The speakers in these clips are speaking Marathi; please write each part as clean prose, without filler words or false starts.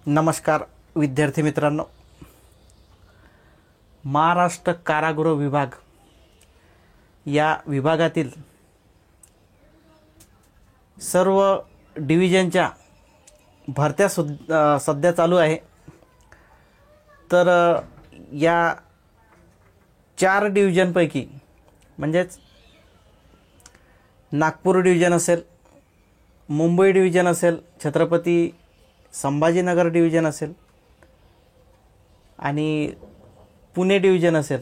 नमस्कार विद्यार्थी मित्रांनो, महाराष्ट्र कारागृह विभाग या विभागातील सर्व डिव्हिजनच्या भरत्या सध्या चालू आहे। तर या 4 डिव्हिजनपैकी म्हणजेच नागपूर डिव्हिजन असेल, मुंबई डिव्हिजन असेल, छत्रपती संभाजीनगर डिव्हिजन असेल आणि पुणे डिव्हिजन असेल,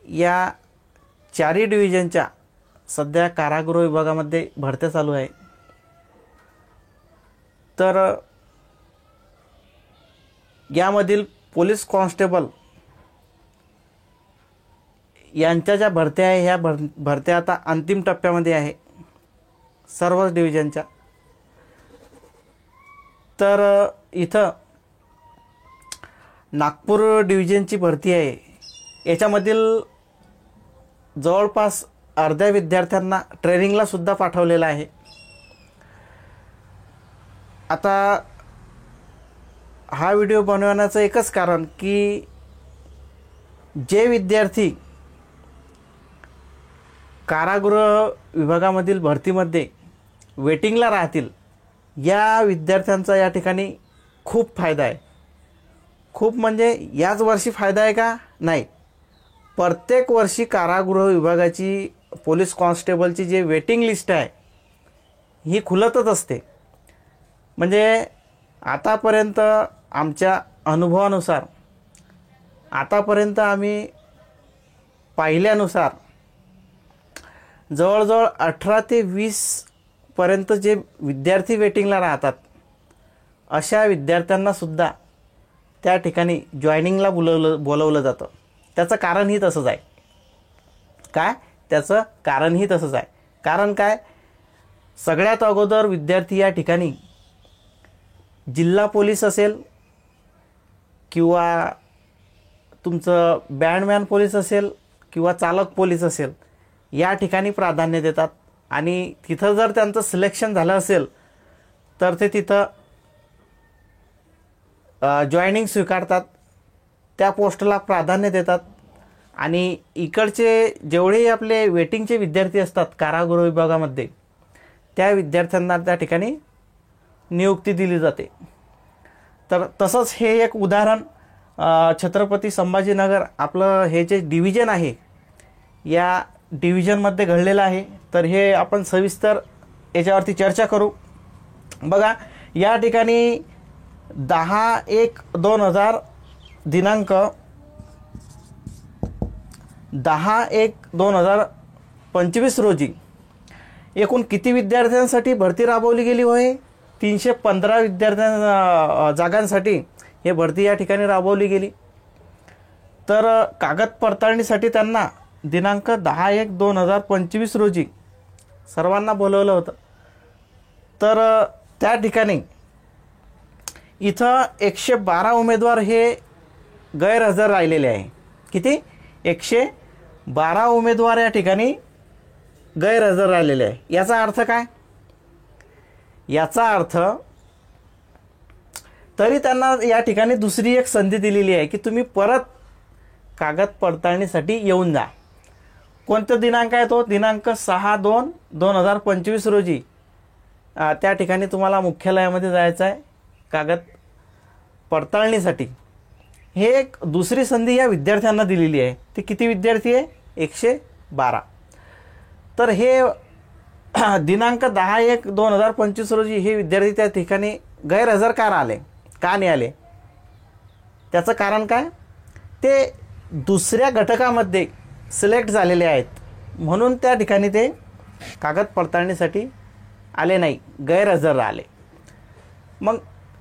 या 4 डिव्हिजनच्या सध्या कारागृह विभागामध्ये भरत्या चालू आहे। तर यामधील पोलीस कॉन्स्टेबल यांच्या ज्या भरत्या आहे ह्या भरत्या आता अंतिम टप्प्यामध्ये आहे सर्व डिव्हिजनच्या। तर इथं नागपूर डिव्हिजनची भरती आहे, याच्यामधील जवळपास अर्ध्या विद्यार्थ्यांना ट्रेनिंगला सुद्धा पाठवलेलं आहे। आता हा व्हिडिओ बनवण्याचं एकच कारण की जे विद्यार्थी कारागृह विभागामधील भरतीमध्ये वेटिंगला राहतील या विद्यार्थ्यांचा या ठिकाणी खूप फायदा आहे। खूप म्हणजे याच वर्षी फायदा आहे का? नाही, प्रत्येक वर्षी कारागृह विभागाची पोलीस कॉन्स्टेबलची जे वेटिंग लिस्ट आहे ही खुलतच असते। म्हणजे आतापर्यंत आमच्या अनुभवानुसार, आतापर्यंत आम्ही पाहिल्यानुसार जवळजवळ 18 ते 20 पर्यंत जे विद्यार्थी वेटिंगला राहतात अशा विद्यार्थ्यांना सुद्धा त्या ठिकाणी जॉईनिंगला बोलवलं जातं। त्याचं कारणही तसंच आहे। काय त्याचं कारणही तसंच आहे? कारण काय, सगळ्यात अगोदर विद्यार्थी या ठिकाणी जिल्हा पोलीस असेल किंवा तुमचं बँडमॅन पोलीस असेल किंवा चालक पोलीस असेल या ठिकाणी प्राधान्य देतात। आणि तिथं जर त्यांचं सिलेक्शन झालं असेल तर ते तिथं जॉईनिंग स्वीकारतात, त्या पोस्टला प्राधान्य देतात। आणि इकडचे जेवढे आपले वेटिंगचे विद्यार्थी असतात कारागृह विभागामध्ये त्या विद्यार्थ्यांना त्या ठिकाणी नियुक्ती दिली जाते। तर तसंच हे एक उदाहरण छत्रपती संभाजीनगर आपलं हे जे डिव्हिजन आहे या डिव्हिजनमध्ये घडलेलं आहे। तर हे आपण सविस्तर याच्यावरती चर्चा करू। बघा, या ठिकाणी 10/1/2000 दिनांक 10/1/2025 रोजी एकूण किती विद्यार्थ्यांसाठी भरती राबवली गेली होय? 315 जागांसाठी हे भरती या ठिकाणी राबवली गेली। तर कागद पडताळणीसाठी त्यांना दिनांक 10/1/2025 रोजी सर्वांना बोलवलं होतं। तर त्या ठिकाणी इथं 112 उमेदवार हे गैरहजर राहिलेले आहे। किती? 112 उमेदवार या ठिकाणी गैरहजर राहिलेले आहे। याचा अर्थ काय? याचा अर्थ तरी त्यांना या ठिकाणी दुसरी एक संधी दिलेली आहे की तुम्ही परत कागद पडताळणीसाठी येऊन जा। कोणता दिनांक आहे तो? दिनांक 6/2/2025 रोजी त्या ठिकाणी तुम्हाला मुख्यालयामध्ये जायचं आहे कागद पडताळणीसाठी। हे एक दुसरी संधी या विद्यार्थ्यांना दिलेली आहे। ते किती विद्यार्थी आहे? 112। तर हे दिनांक 10/1/2025 रोजी हे विद्यार्थी त्या ठिकाणी गैरहजर का राहिले? का नाही आले? त्याचं कारण काय? ते दुसऱ्या घटकामध्ये सिलेक्ट झालेले आहेत म्हणून त्या ठिकाणी ते कागद पडताळणीसाठी आले नाही, गैरहजर राहिले। मग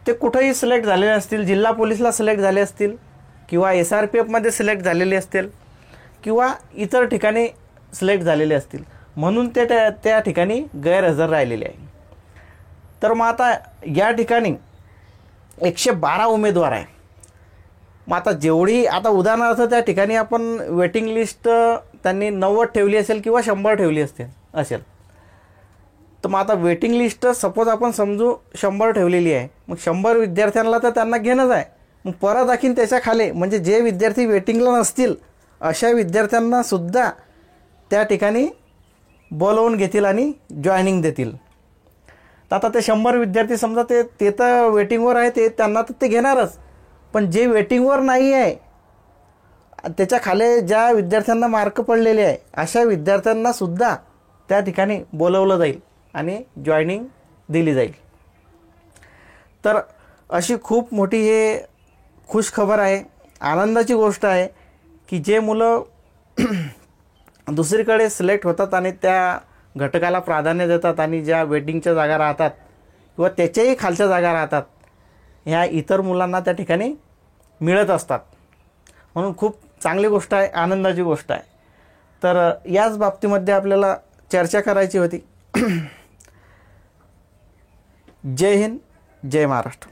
ते कुठेही सिलेक्ट झालेले असतील, जिल्हा पोलीसला सिलेक्ट झाले असतील किंवा SRPFमध्ये सिलेक्ट झालेले असतील किंवा इतर ठिकाणी सिलेक्ट झालेले असतील म्हणून ते त्या ठिकाणी गैरहजर राहिलेले आहे। तर मग आता या ठिकाणी 112 उमेदवार आहे। मग आता जेवढी, आता उदाहरणार्थ त्या ठिकाणी आपण वेटिंग लिस्ट त्यांनी 90 ठेवली असेल किंवा 100 ठेवली असेल, तर मग आता वेटिंग लिस्ट सपोज आपण समजू 100 ठेवलेली आहे, मग 100 विद्यार्थ्यांना तर त्यांना घेणंच आहे. मग परत आणखीन त्याच्या खाली म्हणजे जे विद्यार्थी वेटिंगला नसतील अशा विद्यार्थ्यांना सुद्धा त्या ठिकाणी बोलवून घेतील आणि जॉईनिंग देतील. तर आता ते 100 विद्यार्थी समजा ते तर वेटिंगवर आहे, ते त्यांना तर ते घेणारच. पण जे वेटिंगवर नाही आहे त्याच्या खाली ज्या विद्यार्थ्यांना मार्क पडलेले आहे अशा विद्यार्थ्यांना सुद्धा त्या ठिकाणी बोलवलं जाईल आणि जॉईनिंग दिली जाईल. तर अशी खूप मोठी हे खुशखबर आहे, आनंदाची गोष्ट आहे की जे मुलं दुसरीकडे सिलेक्ट होतात आणि त्या घटकाला प्राधान्य देतात आणि ज्या वेटिंगच्या जागा राहतात किंवा त्याच्याही खालच्या जागा राहतात ह्या इतर मुलांना त्या ठिकाणी मिळत असतात. म्हणून खूप चांगली गोष्ट आहे, आनंदाची गोष्ट आहे. तर याच बाबतीमध्ये आपल्याला चर्चा करायची होती. जय हिंद, जय महाराष्ट्र.